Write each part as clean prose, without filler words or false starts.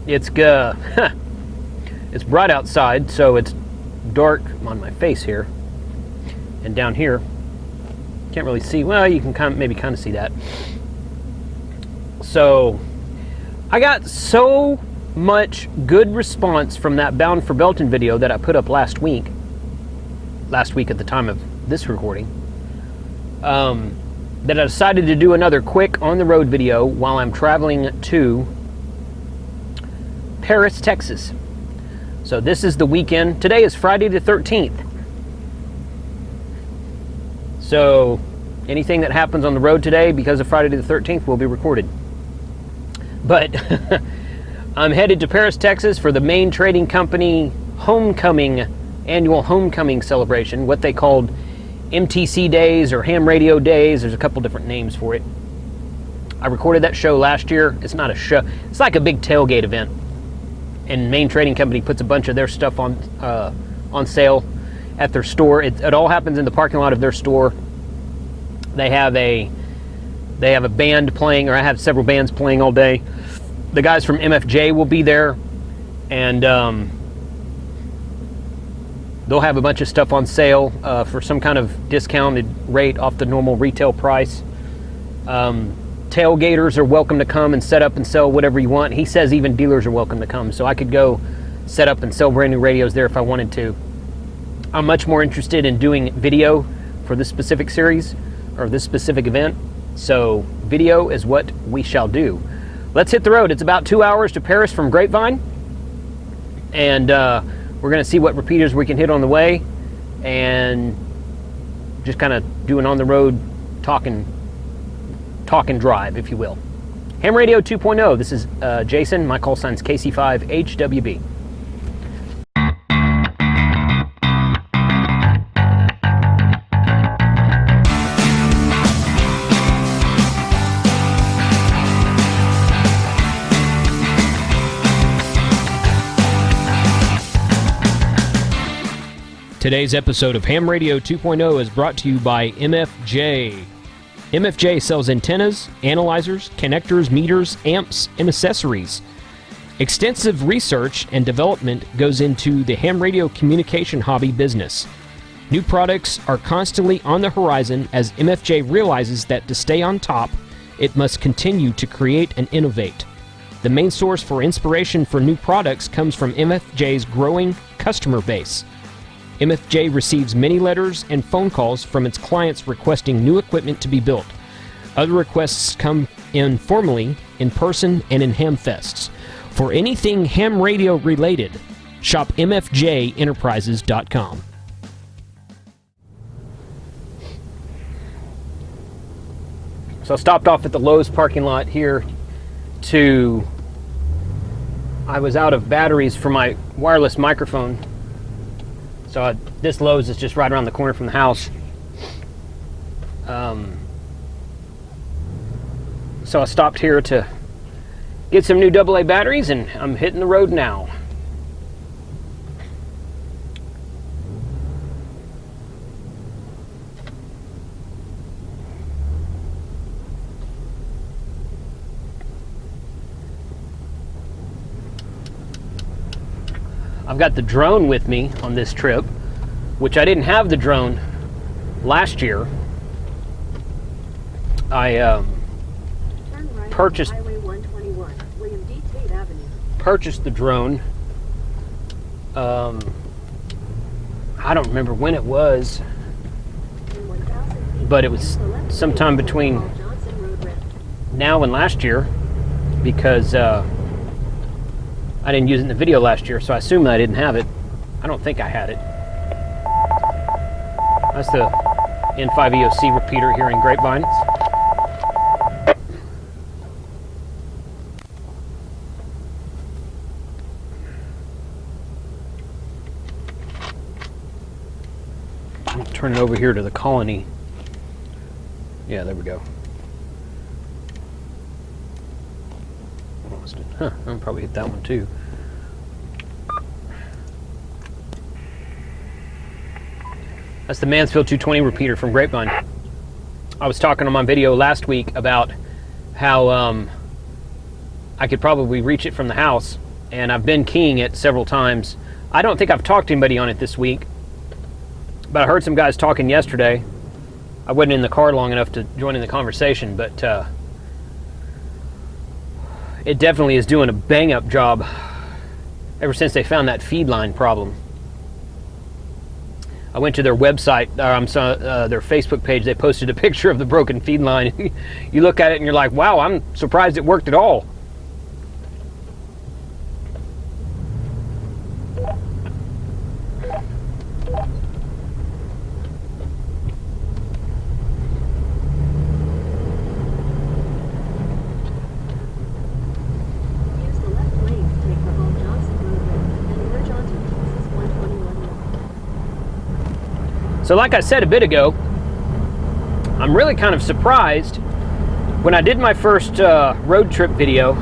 It's it's bright outside, so it's dark on my face here, and down here can't really see. Well, you can maybe kind of see that. So I got so much good response from that Bound for Belton video that I put up last week at the time of this recording, that I decided to do another quick on-the-road video while I'm traveling to Paris, Texas. So this is the weekend. Today is Friday the 13th. So anything that happens on the road today because of Friday the 13th will be recorded. But I'm headed to Paris, Texas for the Main Trading Company Homecoming, annual Homecoming celebration, what they called MTC Days or Ham Radio Days. There's a couple different names for it. I recorded that show last year. It's not a show. It's like a big tailgate event. And Main Trading Company puts a bunch of their stuff on sale at their store. It all happens in the parking lot of their store. They have a band playing, or I have several bands playing all day. The guys from MFJ will be there, and they'll have a bunch of stuff on sale for some kind of discounted rate off the normal retail price. Tailgaters are welcome to come and set up and sell whatever you want. He says even dealers are welcome to come, so I could go set up and sell brand new radios there if I wanted to. I'm much more interested in doing video for this specific series or this specific event, so video is what we shall do. Let's hit the road. It's about 2 hours to Paris from Grapevine, and we're going to see what repeaters we can hit on the way and just kind of do an on-the-road talk and drive, if you will. Ham Radio 2.0. This is Jason. My call sign's KC5HWB. Today's episode of Ham Radio 2.0 is brought to you by MFJ. MFJ sells antennas, analyzers, connectors, meters, amps, and accessories. Extensive research and development goes into the ham radio communication hobby business. New products are constantly on the horizon as MFJ realizes that to stay on top, it must continue to create and innovate. The main source for inspiration for new products comes from MFJ's growing customer base. MFJ receives many letters and phone calls from its clients requesting new equipment to be built. Other requests come in formally, in person, and in ham fests. For anything ham radio related, shop mfjenterprises.com. So I stopped off at the Lowe's parking lot here I was out of batteries for my wireless microphone. So this Lowe's is just right around the corner from the house. So I stopped here to get some new AA batteries, and I'm hitting the road now. I've got the drone with me on this trip, which I didn't have the drone last year. I purchased the drone. I don't remember when it was, but it was sometime between now and last year, because I didn't use it in the video last year, so I assume I didn't have it. I don't think I had it. That's the N5EOC repeater here in Grapevine. I'll turn it over here to the colony. Yeah, there we go. Huh, I'll probably hit that one too. That's the Mansfield 220 repeater from Grapevine. I was talking on my video last week about how I could probably reach it from the house and I've been keying it several times. I don't think I've talked to anybody on it this week, but I heard some guys talking yesterday. I wasn't in the car long enough to join in the conversation, but it definitely is doing a bang-up job ever since they found that feed line problem. I went to their website, their Facebook page. They posted a picture of the broken feed line. You look at it and you're like, wow, I'm surprised it worked at all. So like I said a bit ago, I'm really kind of surprised. When I did my first road trip video,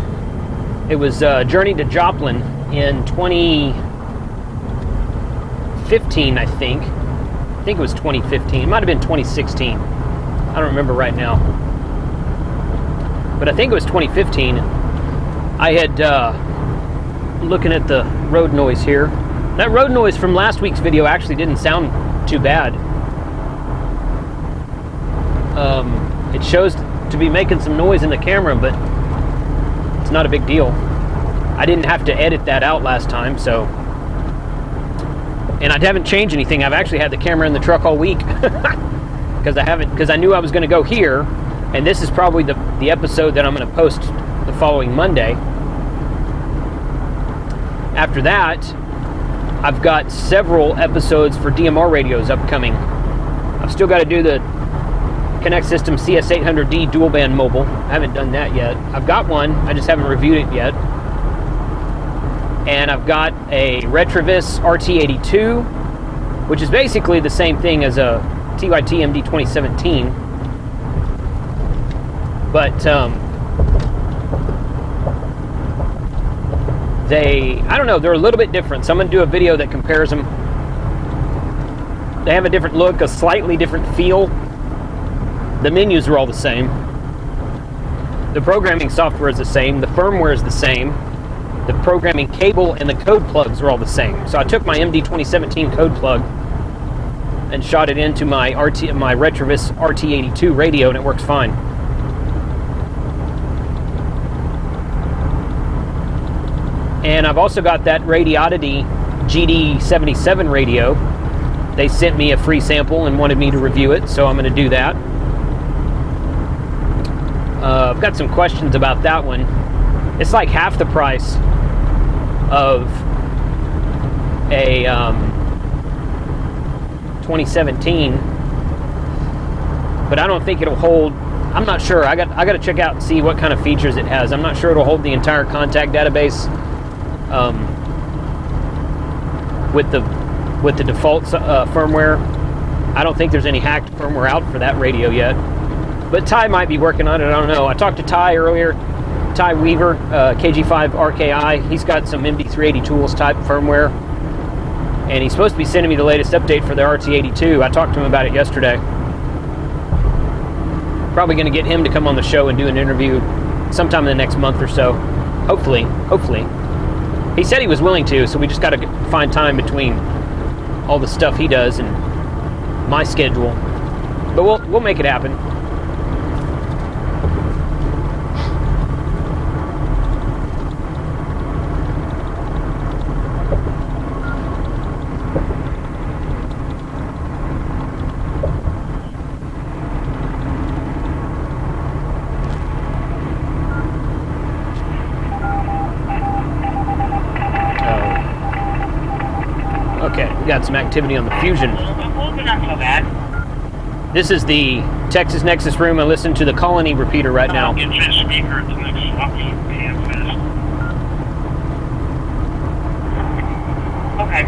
it was Journey to Joplin in 2015, I think. I think it was 2015. It might have been 2016. I don't remember right now. But I think it was 2015. I had, looking at the road noise here, that road noise from last week's video actually didn't sound too bad. It shows to be making some noise in the camera, but it's not a big deal. I didn't have to edit that out last time, so. And I haven't changed anything. I've actually had the camera in the truck all week because I knew I was going to go here, and this is probably the episode that I'm going to post the following Monday. After that, I've got several episodes for DMR radios upcoming. I've still got to do the Connect System CS800D dual band mobile. I haven't done that yet. I've got one, I just haven't reviewed it yet. And I've got a Retrovis RT82, which is basically the same thing as a TYT MD 2017. But I don't know, they're a little bit different. So I'm going to do a video that compares them. They have a different look, a slightly different feel. The menus are all the same. The programming software is the same. The firmware is the same. The programming cable and the code plugs are all the same. So I took my MD 2017 code plug and shot it into my Retrovis RT82 radio, and it works fine. And I've also got that Radioddity GD77 radio. They sent me a free sample and wanted me to review it, so I'm going to do that. I've got some questions about that one. It's like half the price of a 2017, but I don't think it'll hold. I'm not sure. I got to check out and see what kind of features it has. I'm not sure it'll hold the entire contact database with the default firmware. I don't think there's any hacked firmware out for that radio yet. But Ty might be working on it, I don't know. I talked to Ty earlier, Ty Weaver, KG5 RKI. He's got some MD380 tools type firmware. And he's supposed to be sending me the latest update for the RT82. I talked to him about it yesterday. Probably going to get him to come on the show and do an interview sometime in the next month or so. Hopefully. He said he was willing to, so we just got to find time between all the stuff he does and my schedule. But we'll make it happen. Got some activity on the Fusion. This is the Texas Nexus room. I listen to the Colony repeater right now. Okay.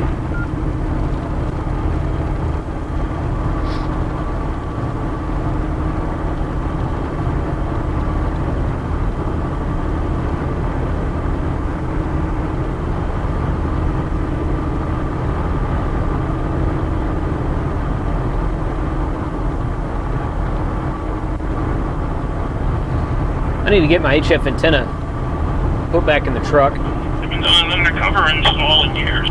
I need to get my HF antenna put back in the truck. You've been doing cover install in years.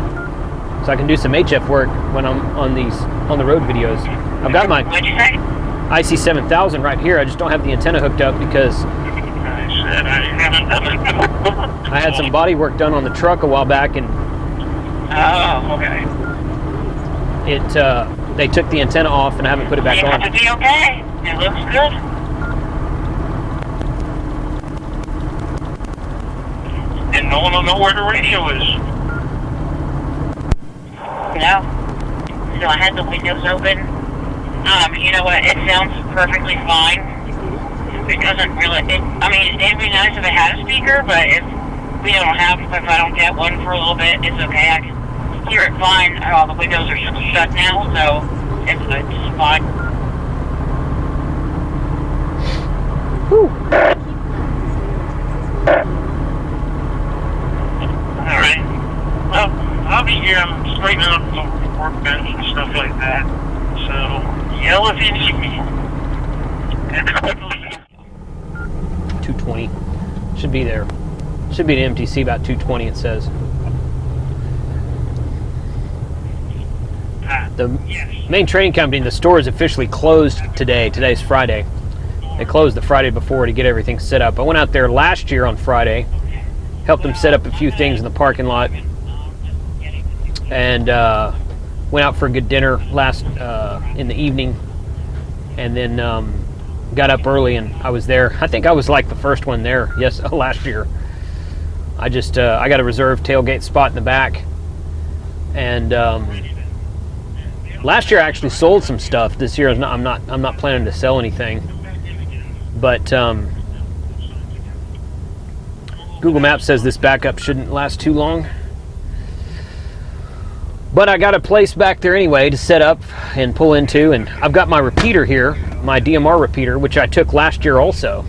So I can do some HF work when I'm on the road videos. I've got my What'd you say? IC7000 right here. I just don't have the antenna hooked up because I said I haven't done it. I had some body work done on the truck a while back, and Oh, okay. they took the antenna off, and I haven't put it back Seems on. to be okay. It looks good. And no one will know where the radio is. No. So I had the windows open. You know what? It sounds perfectly fine. It doesn't really. It'd be nice if it had a speaker, but if I don't get one for a little bit, it's okay. I can hear it fine. All the windows are shut now, so it's fine. Whew. All right. Well, I'll be here. I'm straightening up the workbench and stuff like that. So yell if you need me. 220 should be there. Should be an MTC about 220. It says. The main training company, the store is officially closed today. Today's Friday. They closed the Friday before to get everything set up. I went out there last year on Friday, helped them set up a few things in the parking lot, and went out for a good dinner in the evening, and then got up early, and I was there. I think I was like the first one there. Yes, last year. I got a reserved tailgate spot in the back, and last year I actually sold some stuff. This year I'm not planning to sell anything, but Google Maps says this backup shouldn't last too long. But I got a place back there anyway to set up and pull into, and I've got my repeater here, my DMR repeater, which I took last year also,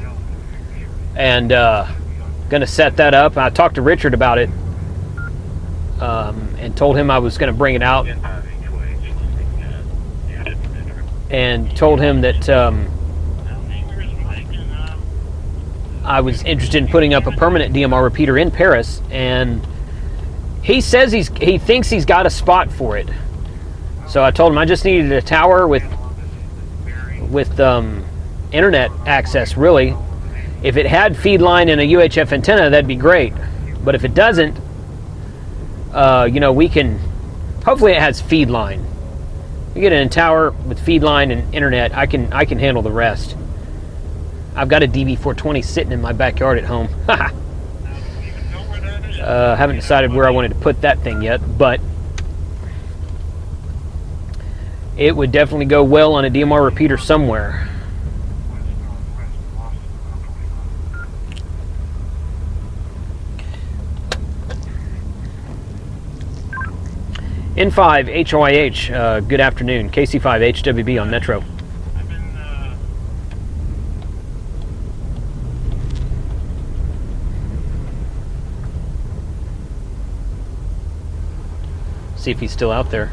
and going to set that up. I talked to Richard about it and told him I was going to bring it out, and told him that I was interested in putting up a permanent DMR repeater in Paris, and he says he thinks he's got a spot for it. So I told him I just needed a tower with internet access, really. If it had feed line and a UHF antenna, that'd be great. But if it doesn't, we can. Hopefully, it has feed line. You get a tower with feed line and internet. I can handle the rest. I've got a DB420 sitting in my backyard at home. Haven't decided where I wanted to put that thing yet, but it would definitely go well on a DMR repeater somewhere. N5 HOIH, good afternoon. KC5 HWB on Metro. See if he's still out there.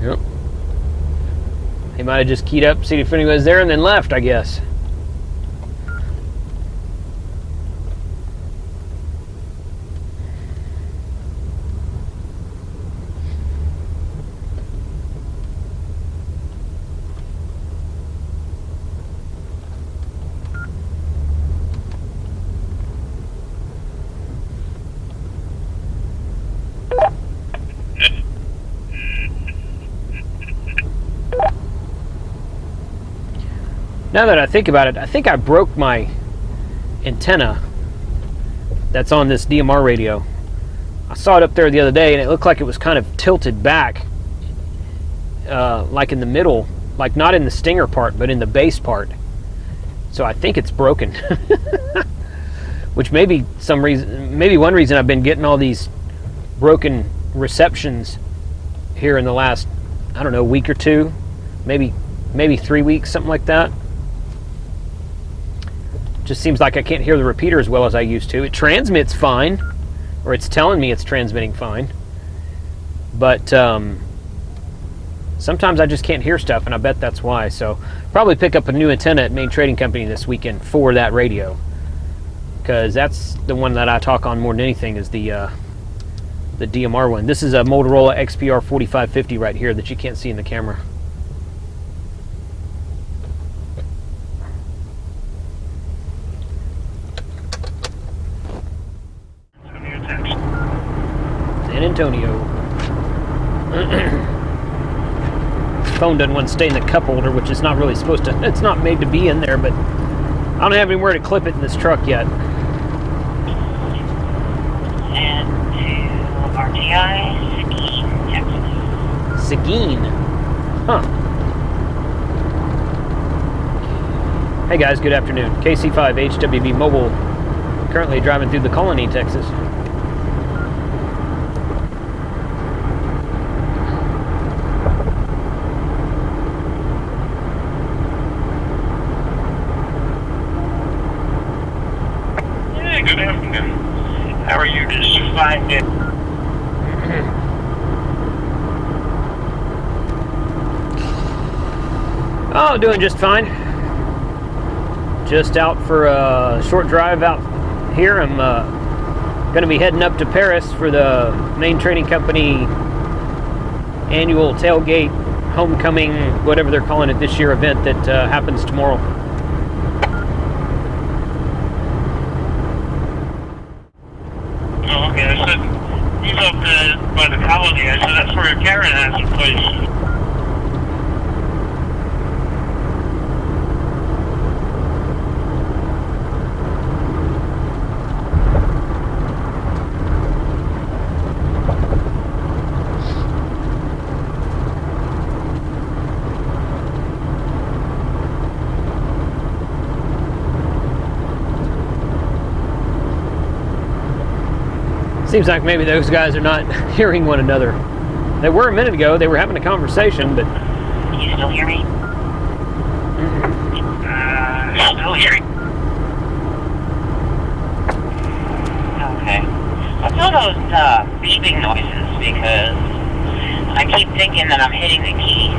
Yep. He might have just keyed up, see if anyone was there, and then left, I guess. Now that I think about it, I think I broke my antenna that's on this DMR radio. I saw it up there the other day, and it looked like it was kind of tilted back, like in the middle, like not in the stinger part, but in the base part. So I think it's broken. Which may be one reason I've been getting all these broken receptions here in the last, I don't know, week or two, maybe 3 weeks, something like that. Just seems like I can't hear the repeater as well as I used to. It transmits fine, or it's telling me it's transmitting fine, but Sometimes I just can't hear stuff, and I bet that's why. So probably pick up a new antenna at Main Trading Company this weekend for that radio, because that's the one that I talk on more than anything, is the DMR one. This is a Motorola XPR 4550 right here that you can't see in the camera. San Antonio. Phone doesn't want to stay in the cup holder, which is not really supposed to. It's not made to be in there, but I don't have anywhere to clip it in this truck yet. And to RTI, Seguin, Texas. Seguin. Huh. Hey guys, good afternoon. KC5 HWB Mobile, currently driving through the Colony, Texas. Good afternoon. How are you? Just fine. Oh, doing just fine. Just out for a short drive out here. I'm going to be heading up to Paris for the Main Trading Company annual tailgate, homecoming, whatever they're calling it this year, event that happens tomorrow. Oh, okay. I said, he's up by the Colony. I said, that's where Karen has a place. Seems like maybe those guys are not hearing one another. They were a minute ago. They were having a conversation, but... Can you still hear me? Still hearing. Okay. What's all those beeping noises? Because I keep thinking that I'm hitting the key.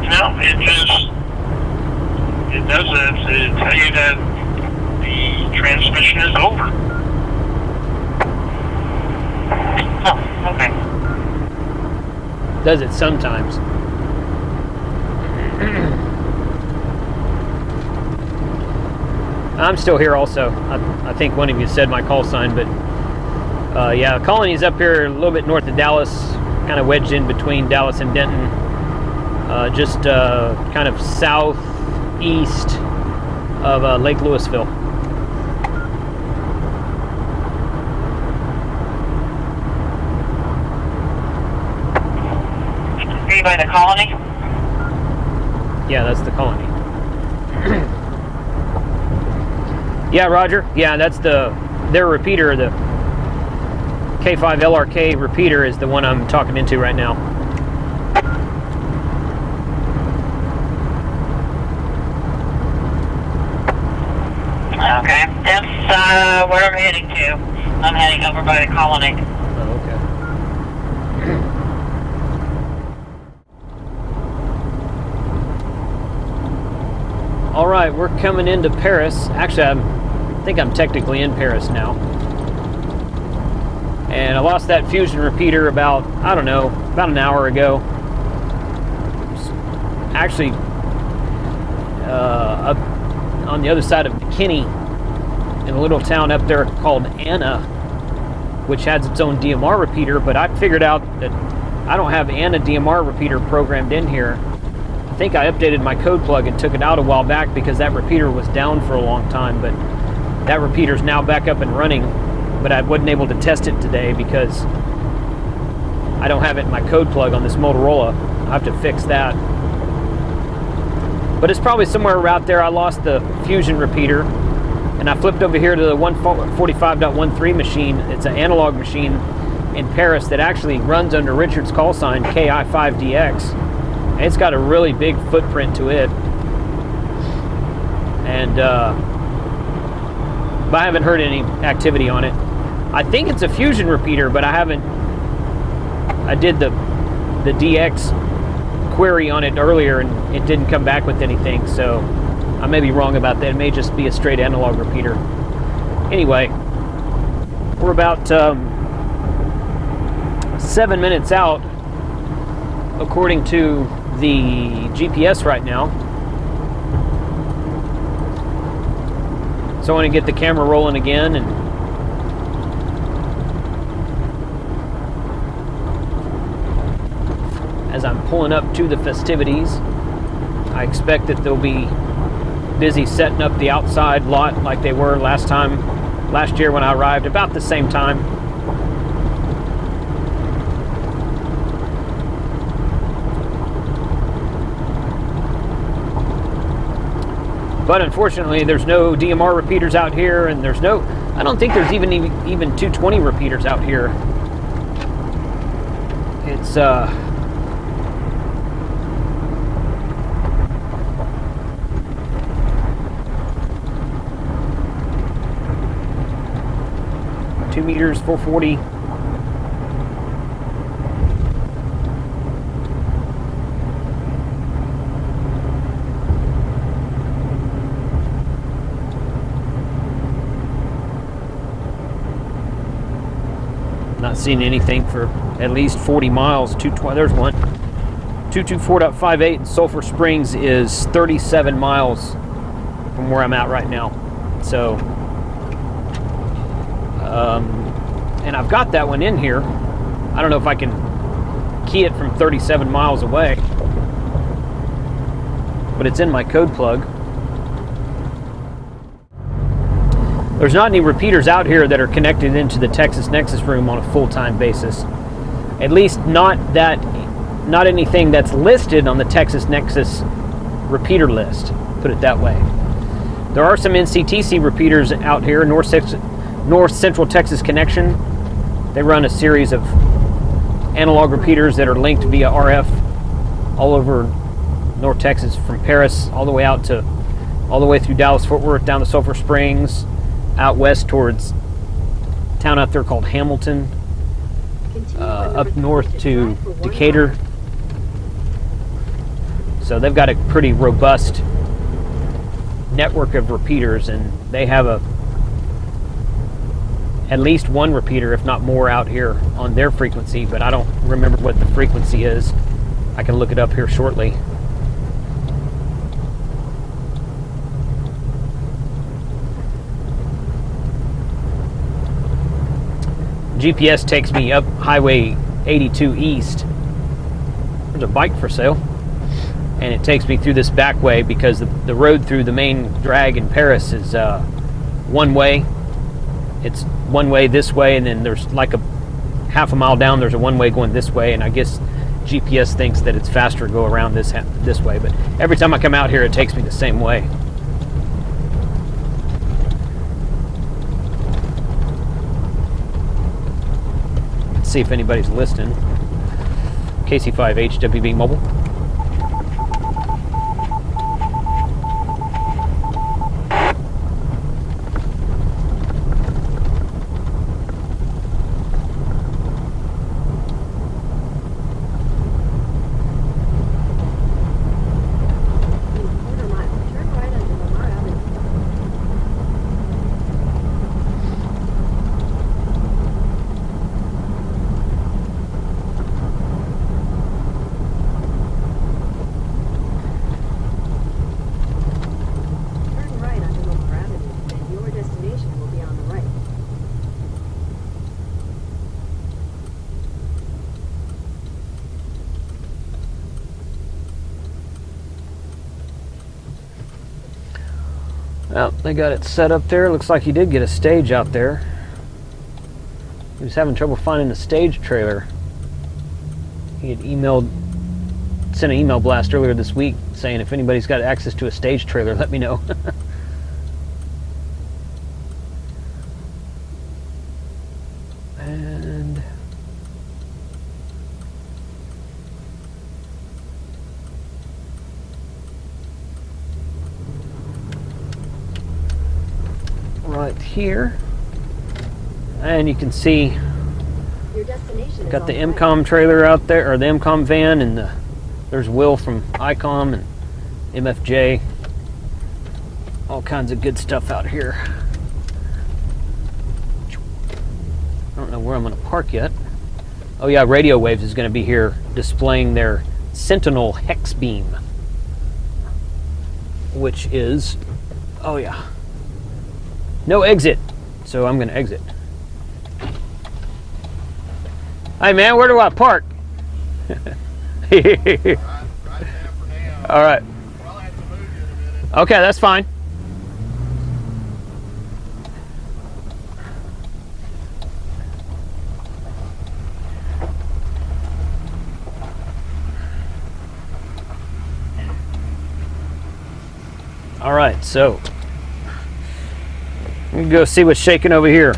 No, it does it to tell you that the transmission is over. Oh, okay. Does it sometimes. I'm still here also. I think one of you said my call sign, but yeah, Colony's up here a little bit north of Dallas, kind of wedged in between Dallas and Denton. Just kind of southeast of Lake Louisville. Are you by the Colony? Yeah, that's the Colony. Yeah, Roger. Yeah, that's their repeater. The K5 LRK repeater is the one I'm talking into right now. Okay, that's where I'm heading to. I'm heading over by the Colony. Oh, okay. All right, we're coming into Paris. Actually, I think I'm technically in Paris now. And I lost that fusion repeater about, I don't know, about an hour ago. Actually, up on the other side of McKinney, in a little town up there called Anna, which has its own DMR repeater, but I figured out that I don't have Anna DMR repeater programmed in here. I think I updated my code plug and took it out a while back because that repeater was down for a long time, but that repeater's now back up and running, but I wasn't able to test it today because I don't have it in my code plug on this Motorola. I have to fix that. But it's probably somewhere out there. I lost the fusion repeater, and I flipped over here to the 145.13 machine. It's an analog machine in Paris that actually runs under Richard's call sign KI5DX. And it's got a really big footprint to it. And but I haven't heard any activity on it. I think it's a fusion repeater, but I did the DX query on it earlier and it didn't come back with anything, so I may be wrong about that. It may just be a straight analog repeater. Anyway, we're about 7 minutes out according to the GPS right now. So I want to get the camera rolling again, and as I'm pulling up to the festivities, I expect that they'll be busy setting up the outside lot like they were last year when I arrived, about the same time. But unfortunately, there's no DMR repeaters out here, and I don't think there's even 220 repeaters out here. It's 2 meters, 440. Not seeing anything for at least 40 miles. 220, there's one. 224.58 in Sulphur Springs is 37 miles from where I'm at right now. So, and I've got that one in here. I don't know if I can key it from 37 miles away, but it's in my code plug. There's not any repeaters out here that are connected into the Texas Nexus room on a full-time basis. At least not anything that's listed on the Texas Nexus repeater list, put it that way. There are some NCTC repeaters out here, North Central Texas Connection. They run a series of analog repeaters that are linked via RF all over North Texas, from Paris all the way through Dallas, Fort Worth, down to Sulphur Springs, out west towards a town out there called Hamilton, up north to Decatur. So they've got a pretty robust network of repeaters, and they have at least one repeater, if not more, out here on their frequency, but I don't remember what the frequency is. I can look it up here shortly. GPS takes me up Highway 82 East. There's a bike for sale. And it takes me through this back way because the road through the main drag in Paris is one way. It's one way this way, and then there's like a half a mile down, there's a one way going this way, and I guess GPS thinks that it's faster to go around this way. But every time I come out here, it takes me the same way. See if anybody's listening. KC5 HWB Mobile. Well, they got it set up there. Looks like he did get a stage out there. He was having trouble finding the stage trailer. He had sent an email blast earlier this week saying if anybody's got access to a stage trailer, let me know. And right right here. And you can see got the MCOM trailer out there, or the MCOM van, and there's Will from ICOM and MFJ. All kinds of good stuff out here. I don't know where I'm going to park yet. Oh yeah, Radio Waves is going to be here displaying their Sentinel hex beam, which is, oh yeah, no exit, so I'm going to exit. Hey man, where do I park? All right. Okay, that's fine. All right, so we can go see what's shaking over here.